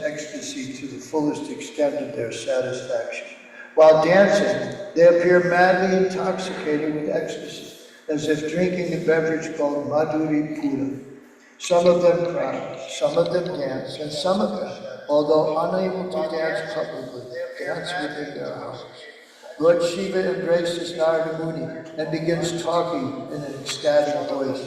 ecstasy to the fullest extent of their satisfaction. While dancing, they appear madly intoxicated with ecstasy, as if drinking a beverage called Madhuri Pura. Some of them cry, some of them dance, and some of them, although unable to dance publicly, dance within their houses. Lord Shiva embraces Narada Muni and begins talking in an ecstatic voice.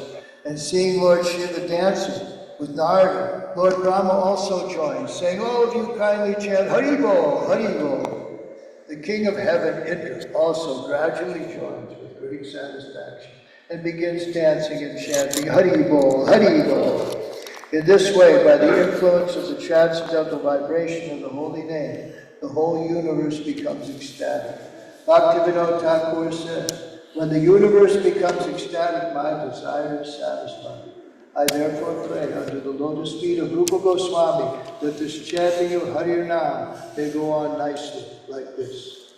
And seeing Lord Shiva dancing with Narada, Lord Brahma also joins, saying, "All of you kindly chant Hari Bol, Hari Bol." The King of Heaven, Indra, also gradually joins with great satisfaction and begins dancing and chanting Hari Bol, Hari Bol. In this way, by the influence of the transcendental vibration of the holy name, the whole universe becomes ecstatic. Bhaktivinoda Thakur says, "When the universe becomes ecstatic, my desire is satisfied." I therefore pray under the lotus feet of Rupa Goswami that this chanting of Hari Nam may go on nicely like this.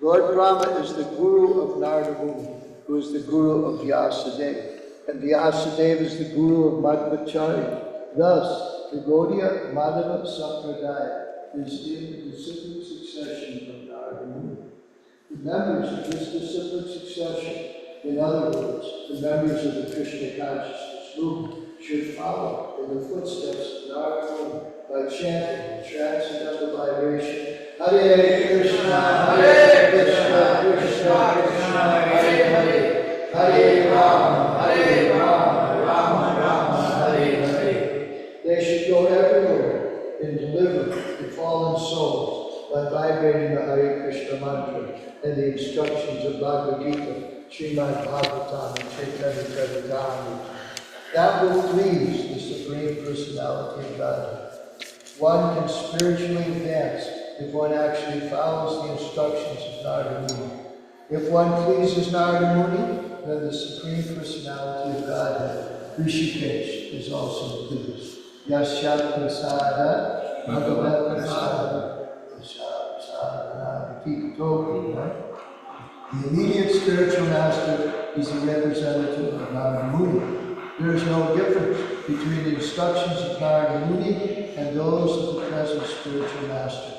Lord Brahma is the guru of Narada Muni, who is the guru of Vyasadeva, and Vyasadeva is the guru of Madhvacharya. Thus, the Gaudiya Madhava Sampradaya is in the disciplined succession of Narada Muni. The members of this disciplined succession, in other words, the members of the Krishna consciousness movement, should follow in the footsteps of Narada Muni by chanting the transcendental vibration, Hare Krishna, Krishna Krishna, Hare Hare, Hare Rama, Rama Rama, Hare Hare. They should go everywhere and deliver the fallen souls by vibrating the Hare Krishna mantra and the instructions of Bhagavad Gita, Srimad Bhagavatam, and Chaitanya Charitamrita. That will please the Supreme Personality of Godhead. One can spiritually advance if one actually follows the instructions of Narada Muni. If one pleases Narada Muni, then the Supreme Personality of Godhead, Rishikesh, is also pleased. Yasya Prasada, Bhagavat Prasada. The immediate spiritual master is the representative of Narada Muni. There is no difference between the instructions of Narada Muni and those of the present spiritual master.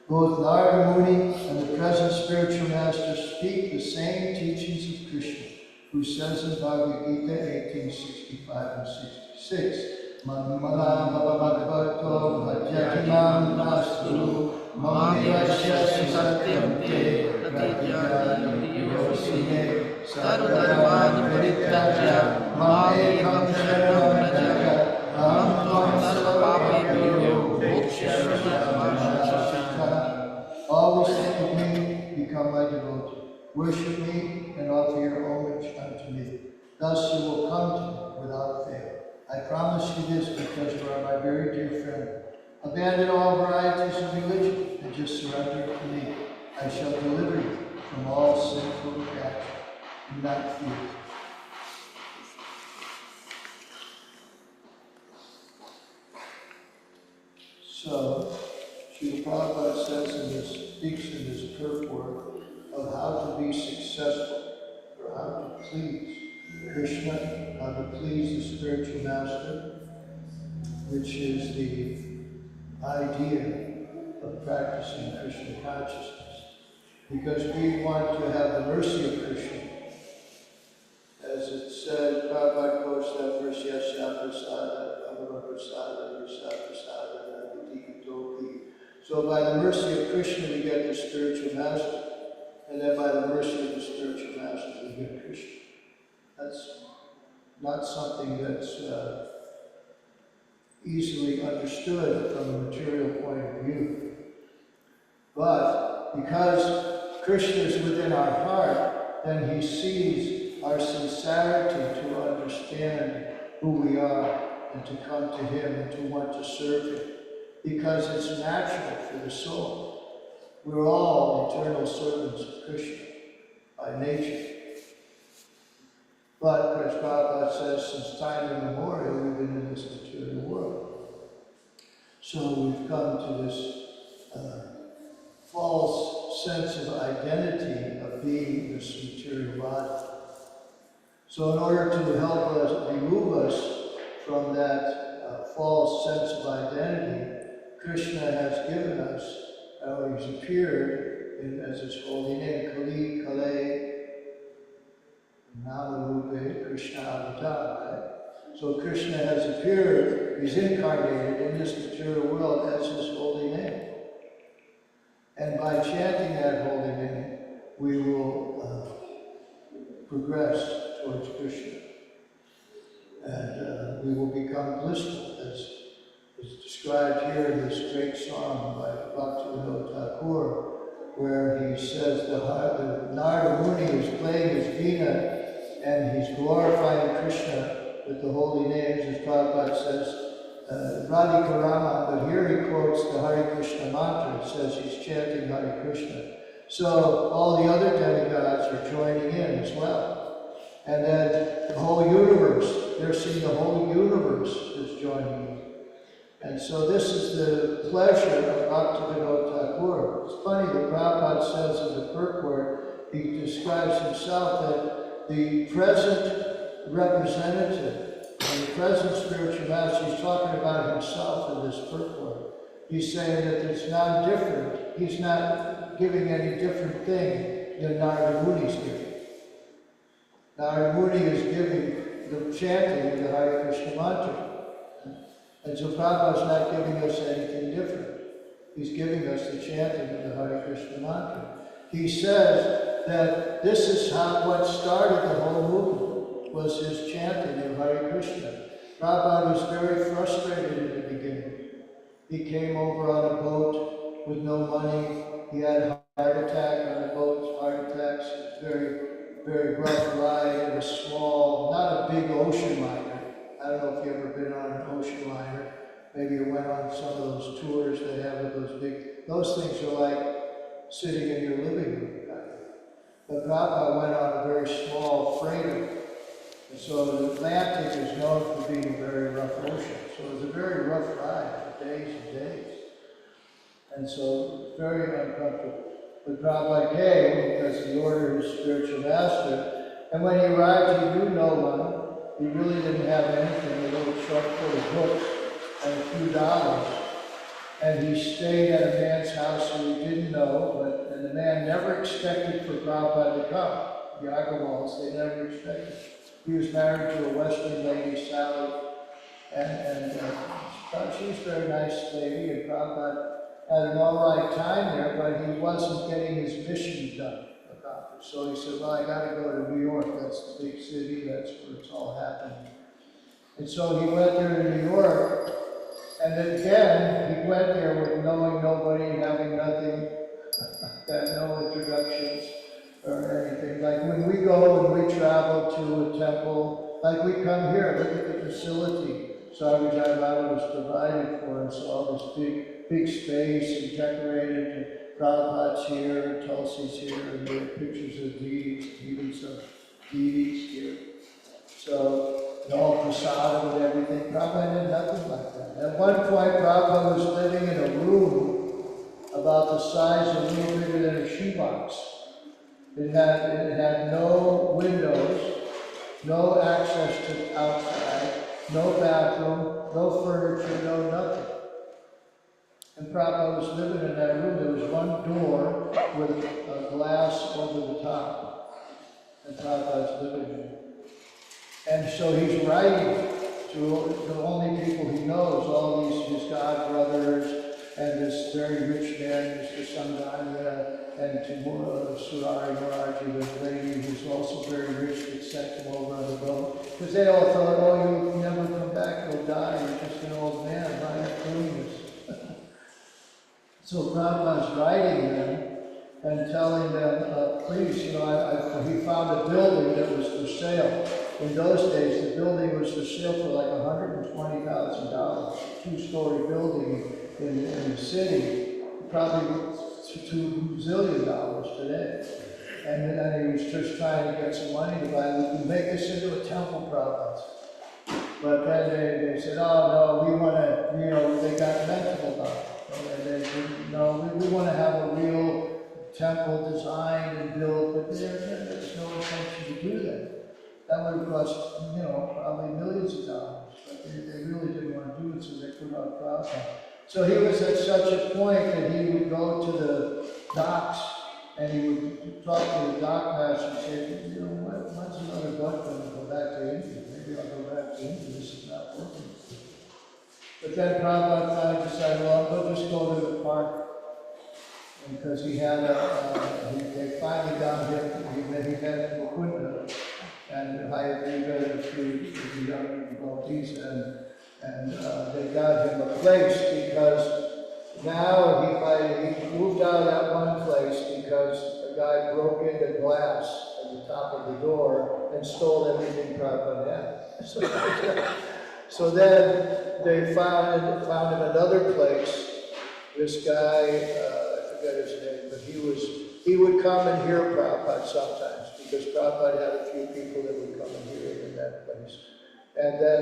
Both Narada Muni and the present spiritual master speak the same teachings of Krishna, who says in Bhagavad Gita 18:65 and 66, Manmalam Bhavabhagavato Bhajyatimam Nasturu Mamivasya Satyam Te Pratijani Yosine Sarvadharmani Parityajya Mamekam Sharanam Praja Aham Tvam Sarva Papebhyo Mokshasya. Always think of me, become my devotee. Worship me and offer your homage unto me. Thus you will come to me without fail. I promise you this because you are my very dear friend. Abandon all varieties of religion and just surrender to me. I shall deliver you from all sinful action. Do not fear. So, Srila Prabhupada says speaks in this purport of how to be successful, or how to please Krishna, how to please the spiritual master, which is the idea of practicing Krishna consciousness. Because we want to have the mercy of Krishna. As it said, Prabhupada quotes that verse, Yasya Prasada, Bhagavad Prasada, Yasya Prasada, Navadvip Dham. So by the mercy of Krishna we get the spiritual master, and then by the mercy of the spiritual master we get Krishna. That's not something that's easily understood from a material point of view. But because Krishna is within our heart, then he sees our sincerity to understand who we are and to come to him and to want to serve him. Because it's natural for the soul. We're all eternal servants of Krishna by nature. But, as Prabhupada says, since time immemorial, we've been in this material world. So we've come to this false sense of identity of being this material body. So in order to help us, remove us from that false sense of identity, Krishna has given us, he's appeared as his holy name, Kali, Kale, Navadvip Dham, right? So Krishna has appeared, he's incarnated in this material world as his holy name. And by chanting that holy name, we will progress towards Krishna. And we will become blissful, as is described here in this great song by Bhaktivinoda Thakur, where he says the Narada Muni is playing his veena and he's glorifying Krishna with the holy names, as Prabhupada says, Radhika Rama, but here he quotes the Hare Krishna mantra. It says he's chanting Hare Krishna. So all the other demigods are joining in as well. And then the whole universe, they're seeing the whole universe is joining in. And so this is the pleasure of Bhaktivinoda Thakur. It's funny that Prabhupada says in the purport, he describes himself that the present representative and the present spiritual master, he's talking about himself in this purport. He's saying that it's not different. He's not giving any different thing than Narada Muni is giving. Narada Muni is giving the chanting of the Hare Krishna mantra. And so Prabhupada's not giving us anything different. He's giving us the chanting of the Hare Krishna mantra. He says that this is what started the whole movement, was his chanting of Hare Krishna. Prabhupada was very frustrated in the beginning. He came over on a boat with no money. He had a heart attack on a boat, heart attacks. It was very, very rough ride. It was small, not a big ocean liner. I don't know if you've ever been on an ocean liner. Maybe you went on some of those tours they have with those big, those things are like sitting in your living room. But Prabhupada went on a very small freighter. And so the Atlantic is known for being a very rough ocean. So it was a very rough ride for days and days. And so very uncomfortable. But Prabhupada came because he ordered his spiritual master. And when he arrived, he knew no one. He really didn't have anything, a little truck full of books and a few dollars. And he stayed at a man's house who he didn't know, and the man never expected for Prabhupada to come. The Agrawals, they never expected. He was married to a Western lady, Sally, and she was a very nice lady, and Prabhupada had an all right time there, but he wasn't getting his mission done. So he said, well, I got to go to New York. That's the big city. That's where it's all happening. And so he went there to New York. And then again, he went there with knowing nobody, having nothing, had no introductions or anything. Like when we go and we travel to a temple, like we come here, look at the facility Sarvajai Baba was provided for us, all this big space and decorated. And Prabhupada's here, and Tulsi's here, and we have pictures of deities, even some deities here. So, and all prasadam and everything. Prabhupada did nothing like that. At one point, Prabhupada was living in a room about the size of a little bigger than a shoebox. It had no windows, no access to outside, no bathroom, no furniture, no nothing. And Prabhupada was living in that room. There was one door with a glass over the top. And Prabhupada's living there. And so he's writing to the only people he knows, all these, his god brothers, and this very rich man, Mr. Sanganya, and to Surari Maharaji, the lady who's also very rich, that sent him over on the boat. Because they all thought, oh, you'll never come back, you'll die, you're just an old man, why are you doing this? So Prabhupada's writing them and telling them, please, he found a building that was for sale. In those days, the building was for sale for like $120,000, a two-story building in the city, probably $2 zillion today. And he was just trying to get some money to buy it. We can make this into a temple, Prabhupada. But then they said, oh no, we want to, they got mental about it. We want to have a real temple designed and built, but there's no intention to do that. That would have cost, probably millions of dollars. But they really didn't want to do it, so they put out Prabhupada. So he was at such a point that he would go to the docks and he would talk to the dock master and say, you know, when's another boat going to go back to India? Maybe I'll go back to India, this is not working. But then Prabhupada finally decided, well, I'll just go to the park. And because he had they finally got him, he met Mukunda and Hayagriva and a few of the young devotees, and they got him a place because now he moved out of that one place because a guy broke into glass at the top of the door and stole everything Prabhupada had. So then they found him another place. This guy, I forget his name, but he would come and hear Prabhupada sometimes because Prabhupada had a few people that would come and hear him in that place. And then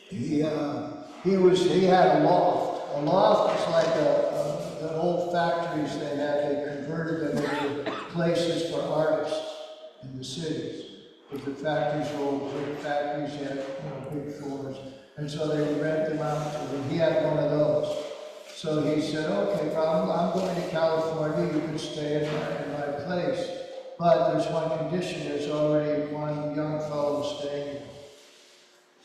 he had a loft. A loft is like the old factories they had. They converted them into places for artists in the cities. Because the factories were old brick factories, they had big floors. And so they would rent them out to him. He had one of those. So he said, okay, I'm going to California, you can stay in my place. But there's one condition, there's already one young fellow staying.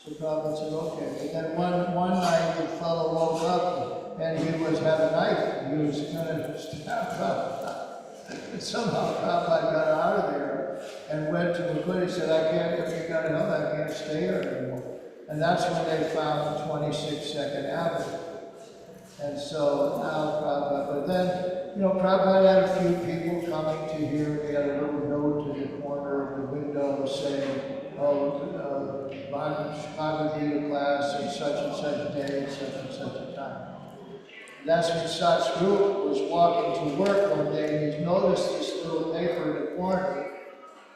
So Prabhupada said, okay. But then one night the fellow woke up and he had a knife and he was going to stab Prabhupada. And somehow Prabhupada got out of there and went to Mukunda. He said, if you got to help, I can't stay here anymore. And that's when they found 26th Avenue. And so now Prabhupada, but then, Prabhupada had a few people coming to hear. He had a little note in the corner of the window saying, Bhagavad Gita class at such and such day at such and such a time. And that's when Satguru was walking to work one day and he noticed this little paper in the corner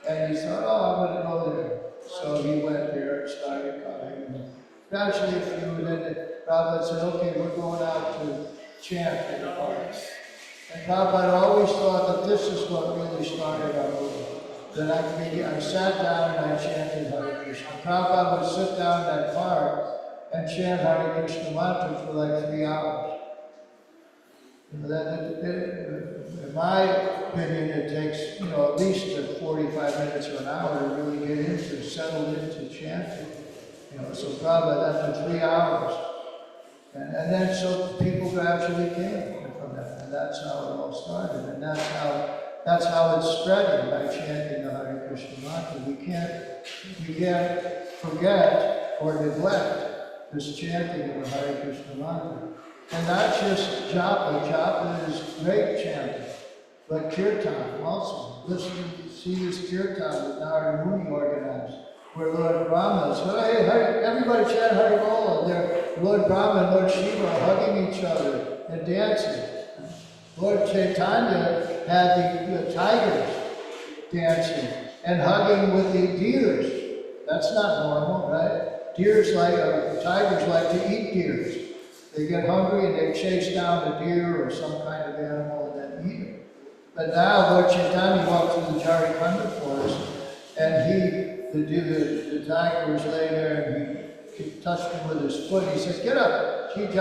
and he thought, I'm going to go there. So he went there and started coming. And gradually, then Prabhupada said, okay, we're going out to chant in the park. And Prabhupada always thought that this is what really started our movement. Then I sat down and I chanted Hare Krishna. Prabhupada would sit down in that park and chant Hare Krishna mantra for like 3 hours. In my opinion, it takes at least 45 minutes or an hour to really settle into chanting. So Prabhupada, after 3 hours. And then so people gradually came from that. And that's how it all started. And that's how it's spreading by chanting the Hare Krishna mantra. We can't forget or neglect this chanting of the Hare Krishna mantra. And not just japa. Japa is great chanting, but kirtan also. Listen, see this kirtan that Narada Muni organized, where Lord Brahma is, hey, everybody chant Hare Bola. And there, Lord Brahma and Lord Shiva are hugging each other and dancing. Lord Chaitanya had the tigers dancing and hugging with the deers. That's not normal, right? Tigers like to eat deers. They get hungry and they chase down a deer or some kind of animal and then eat it. But now Lord Chaitanya walked through the Jharikanda forest and the tiger was laying there and he touched him with his foot. He said, get up, chant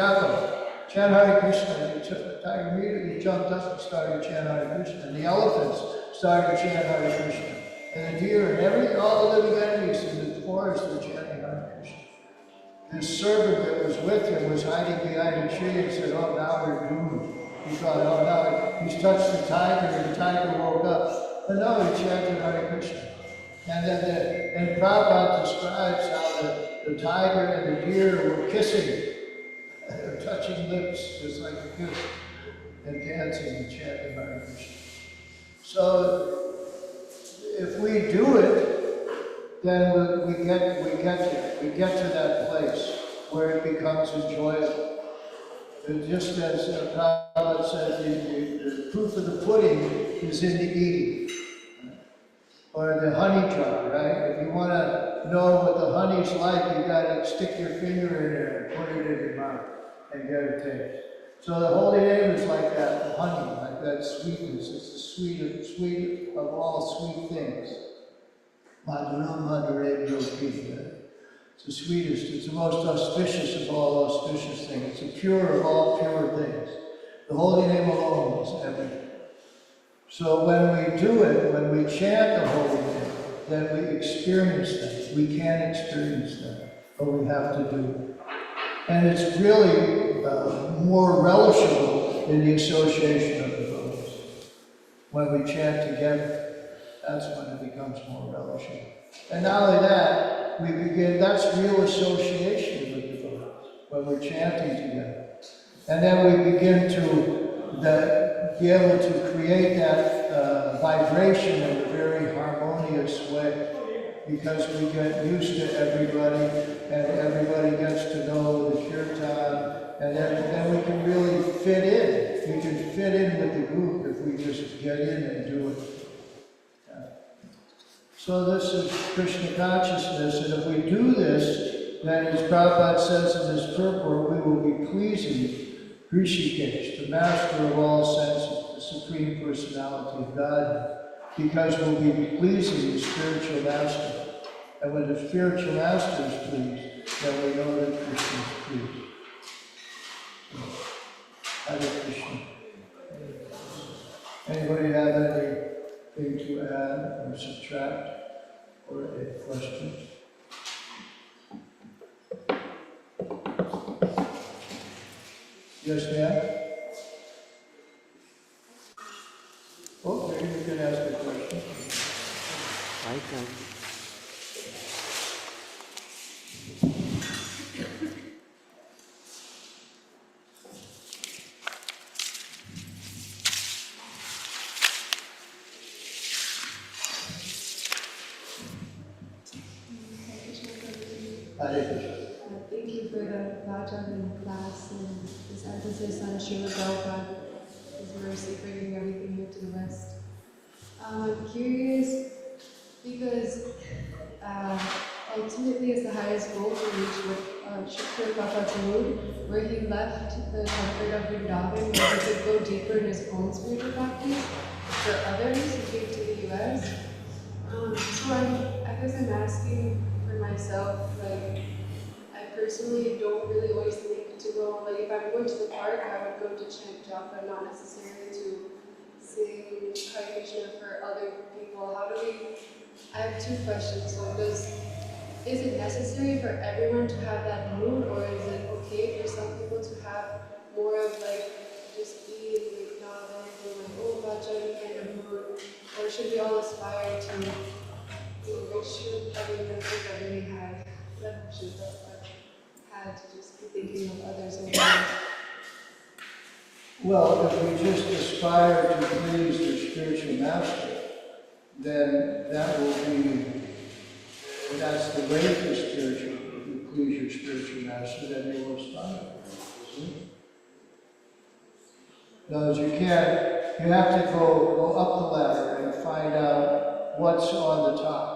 Hare Krishna. And the tiger immediately jumped up and started to chant Hare Krishna. And the elephants started to chant Hare Krishna. And the deer and all the living entities in the forest were chanting Hare Krishna. His servant that was with him was hiding behind a tree and said, oh, now we're doomed. He thought, oh, now he's touched the tiger, and the tiger woke up. But no, he chanted Hare Krishna. And then Prabhupada describes how the tiger and the deer were kissing. They were touching lips, just like a kiss, and dancing and chanting Hare Krishna. So if we do it, then we get there. We get to that place where it becomes enjoyable. And just as Prabhupada says, the proof of the pudding is in the eating. Or the honey jar, right? If you want to know what the honey's like, you got to stick your finger in there and put it in your mouth and get a taste. So the holy name is like that, honey, like that sweetness. It's the sweet of all sweet things. Madhuram Madhuram Yogi. It's the sweetest, it's the most auspicious of all auspicious things. It's the pure of all pure things. The holy name alone is everything. So when we do it, when we chant the holy name, then we experience them. We can experience them, but we have to do it. And it's really more relishable in the association of devotees. When we chant together, that's when it becomes more relishable. And not only that, we begin, that's real association with devotees, when we're chanting together. And then we begin to be able to create that vibration in a very harmonious way, because we get used to everybody, and everybody gets to know the kirtan, and then we can really fit in. We can fit in with the group if we just get in and do it. So this is Krishna consciousness, and if we do this, then as Prabhupada says in his purport, we will be pleasing Rishikesh, the master of all senses, the Supreme Personality of God, because we'll be pleasing the spiritual master. And when the spiritual master is pleased, then we know that Krishna is pleased. Hare Krishna. Anybody have anything to add or subtract or a question? Yes, ma'am? Oh, maybe you can ask a question. I can. Thank you for the bhajan and class and this emphasis on Srila Prabhupada, His mercy bringing everything here to the West. I'm curious because ultimately it's the highest goal to reach what Srila Prabhupada's mood, where he left the comfort of Vrindavan, where he could go deeper in his own spiritual practice for others who came to the US. So I guess I'm asking for myself, like, I personally don't really always think to go, like if I'm going to the park, I would go to chant japa, not necessarily to sing Hare Krishna for other people. I have two questions. So is it necessary for everyone to have that mood, or is it okay for some people to have more of like, just be like not anything like, oh, bhajan kind of mood, or should we all aspire to I really had to just be thinking of others and Well, if we just aspire to please the spiritual master, then that will be, that's the way for spiritual. If you please your spiritual master, then you will aspire. In other words, you have to go up the ladder and find out what's on the top.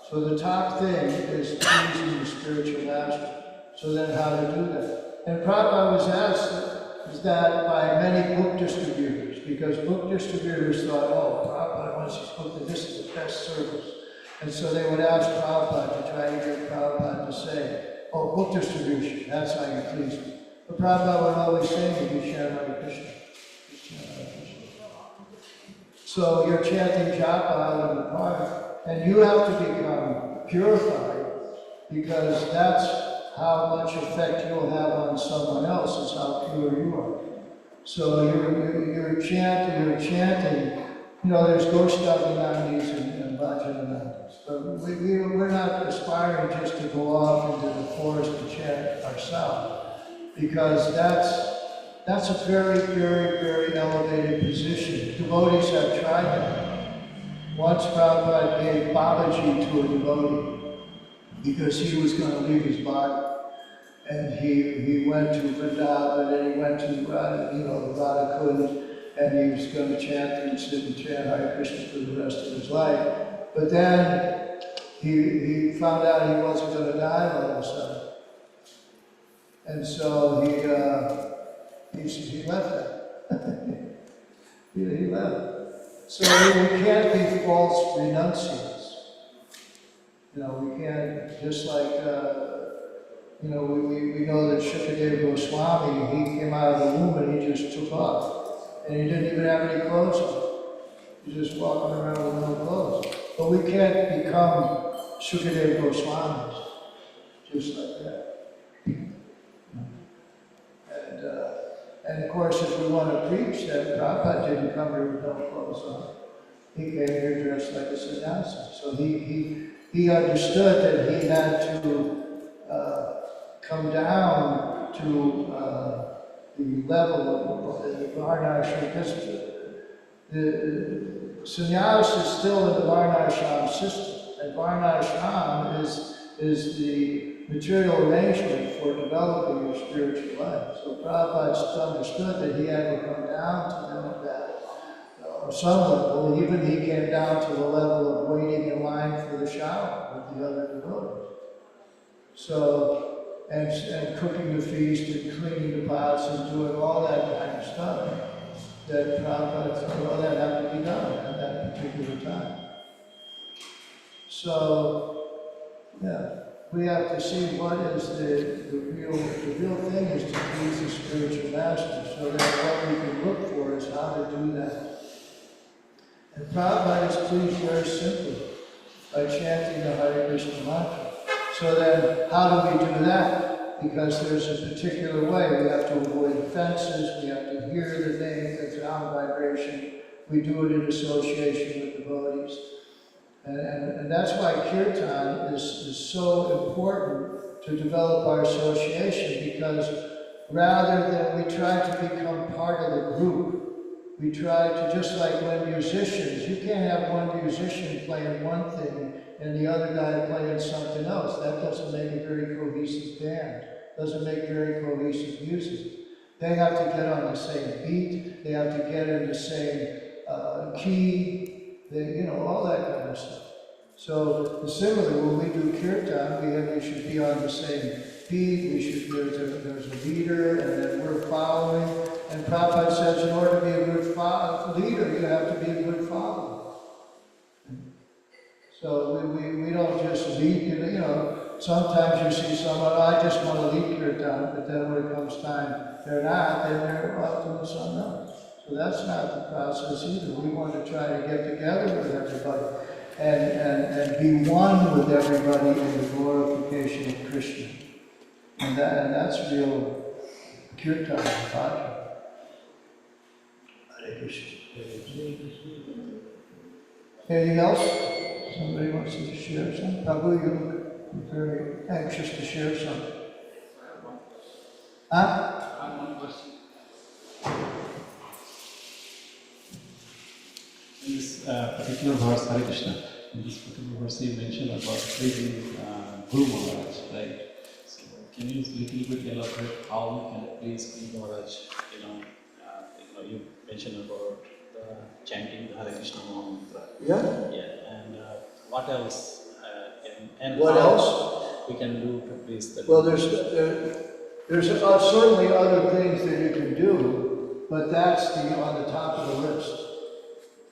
So the top thing is pleasing the spiritual master. So then how to do that? And Prabhupada was asked is that by many book distributors, because book distributors thought, oh, Prabhupada wants his book, this is the best service. And so they would ask Prabhupada to try to get Prabhupada to say, oh, book distribution, that's how you please me. But Prabhupada would always say, you chant Hare Krishna. So you're chanting japa out in the park, and you have to become purified, because that's how much effect you'll have on someone else, is how pure you are. So you're chanting, you know, there's Goshtadinandis and Bhajanandis, but we're not aspiring just to go off into the forest and chant ourselves, because that's a very, very, very elevated position. Devotees have tried that. Once Prabhupada gave Babaji to a devotee because he was going to leave his body. And he went to Vrindavan, and he went to the Radha Kund, and he was going to chant and sit and chant Hare Krishna for the rest of his life. But then he found out he wasn't going to die all of a sudden. And so he left that. he left. So we can't be false renunciants. You know, we can't, just like, you know, we know that Shukadeva Goswami, he came out of the womb and he just took off. And he didn't even have any clothes on. He's just walking around with no clothes. But we can't become Shukadeva Goswamis, just like that. And of course, if we want to preach that Prabhupada didn't come here with no clothes on. He came here dressed like a sannyasi. So he understood that he had to come down to the level of the Varnashram, because the sannyas is still in the Varnashram system, and Varnashram is the material arrangement for developing your spiritual life. So Prabhupada understood that he had to come down to them at that some level. Even he came down to the level of waiting in line for the shower with the other devotees. So, and cooking the feast and cleaning the pots and doing all that kind of stuff that Prabhupada thought, well, that had to be done at that particular time. So, yeah, we have to see what is the real thing is to please the spiritual master, so that what we can look for is how to do that. And Prabhupada is pleased very simply by chanting the Hare Krishna mantra. So then, how do we do that? Because there's a particular way. We have to avoid fences, we have to hear the name, the sound vibration. We do it in association with devotees. And that's why kirtan is so important to develop our association, because rather than we try to become part of the group, we try to, just like when musicians, you can't have one musician playing one thing and the other guy playing something else. That doesn't make a very cohesive band, doesn't make very cohesive music. They have to get on the same beat, they have to get in the same key, you know, all that kind of stuff. So similarly, when we do kirtan, we should be on the same beat. There's a leader, and then we're following. And Prabhupada says, in order to be a good leader, you have to be a good follower. So we don't just lead. You know, sometimes you see someone, I just want to lead kirtan, but then when it comes time, they're not. Then they're off doing something else. So that's not the process either. We want to try to get together with everybody and be one with everybody in the glorification of Krishna. And that's real kirtan, bhajan. Hare Krishna. Anything else? Somebody wants to share something? Prabhu, you look very anxious to share something. Huh? In this particular verse, Hare Krishna, in this particular verse you mentioned about praising Guru Maharaj, right? So can you little bit elaborate how we can praise Guru Maharaj? You mentioned about chanting the Hare Krishna mantra. Yeah. Yeah, and what else? And What how else? we can do to praise the Well, there's certainly other things that you can do, but that's on the top of the list.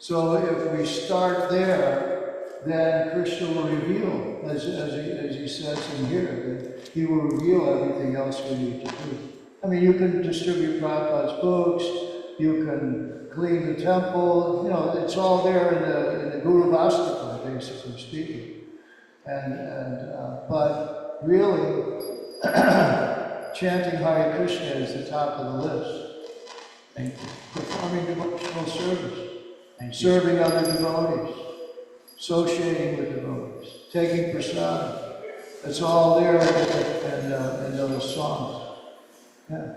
So if we start there, then Krishna will reveal, as he says in here, that he will reveal everything else we need to do. I mean, you can distribute Prabhupada's books, you can clean the temple, you know, it's all there in the Guru Vastika, basically speaking. But really, chanting Hare Krishna is the top of the list. Thank you. Performing devotional service. Serving other devotees, associating with devotees, taking prasadam. It's all there in those songs. Yeah.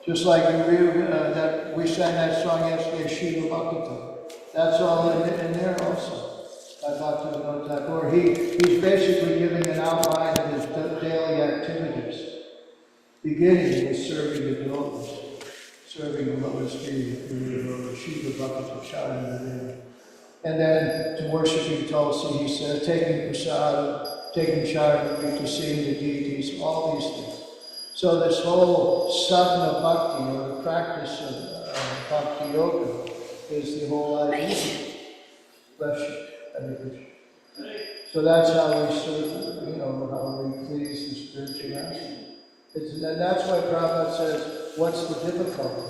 Just like that we sang that song yesterday, Shiva Bhakti. That's all in there also. By Bhaktivinoda Thakur. He's basically giving an outline of his daily activities, beginning with serving the devotees. Serving the lotus feet, Shiva Bhakti Charanam. And then to worshiping Tulsi, he said, taking prasadam, taking charanam, to seeing the deities, all these things. So this whole sadhana bhakti, or the practice of bhakti yoga, is the whole idea. Bless you. So that's how we serve, how we please the spiritual master. And that's why Prabhupada says, what's the difficulty?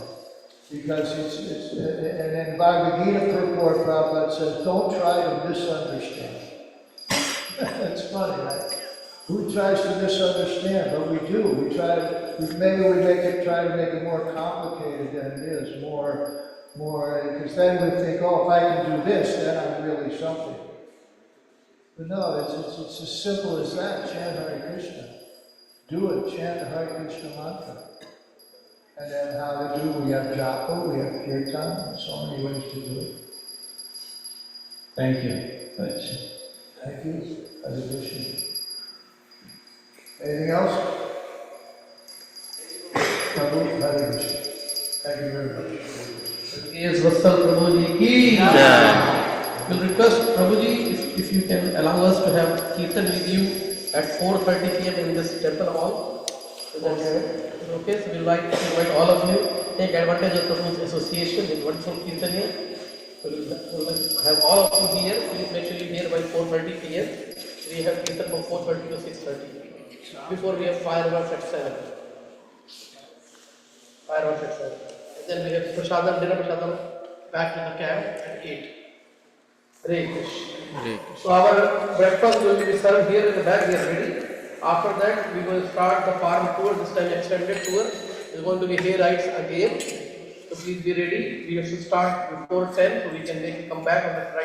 Because and in Bhagavad Gita purport, Prabhupada says, don't try to misunderstand. That's funny, right? Who tries to misunderstand? But we do. We try to, maybe we try to make it more complicated than it is, more, because then we think, oh, if I can do this, then I'm really something. But no, it's as simple as that. Chant Hare Krishna. Do it. Chant the Hare Krishna mantra. And then how to do, we have japa, we have kirtan, so many ways to do it. Thank you. Thanks. Thank you. Hare Krishna. Anything else? Prabhu, Hare Krishna. Thank you very much. Yes, Vatsal Prabhuji ki. We'll request Prabhuji if you can allow us to have Kirtan with you at 4:30 p.m. in this temple hall. Okay, so we'll invite all of you, take advantage of Prabhu's association with wonderful Kirtan here. We'll have all of you here. Please make sure you're here by 4:30 p.m. We have Kirtan from 4:30 to 6:30. Before we have fireworks at 7. Fireworks at 7. And then we have Prasadam, dinner Prasadam back in the camp at 8. Hare Krishna. So our breakfast will be served here in the back. We are ready. After that, we will start the farm tour. This time extended tour. It's going to be hay rides again. So please be ready. We should start before 10 so we can come back on the Friday.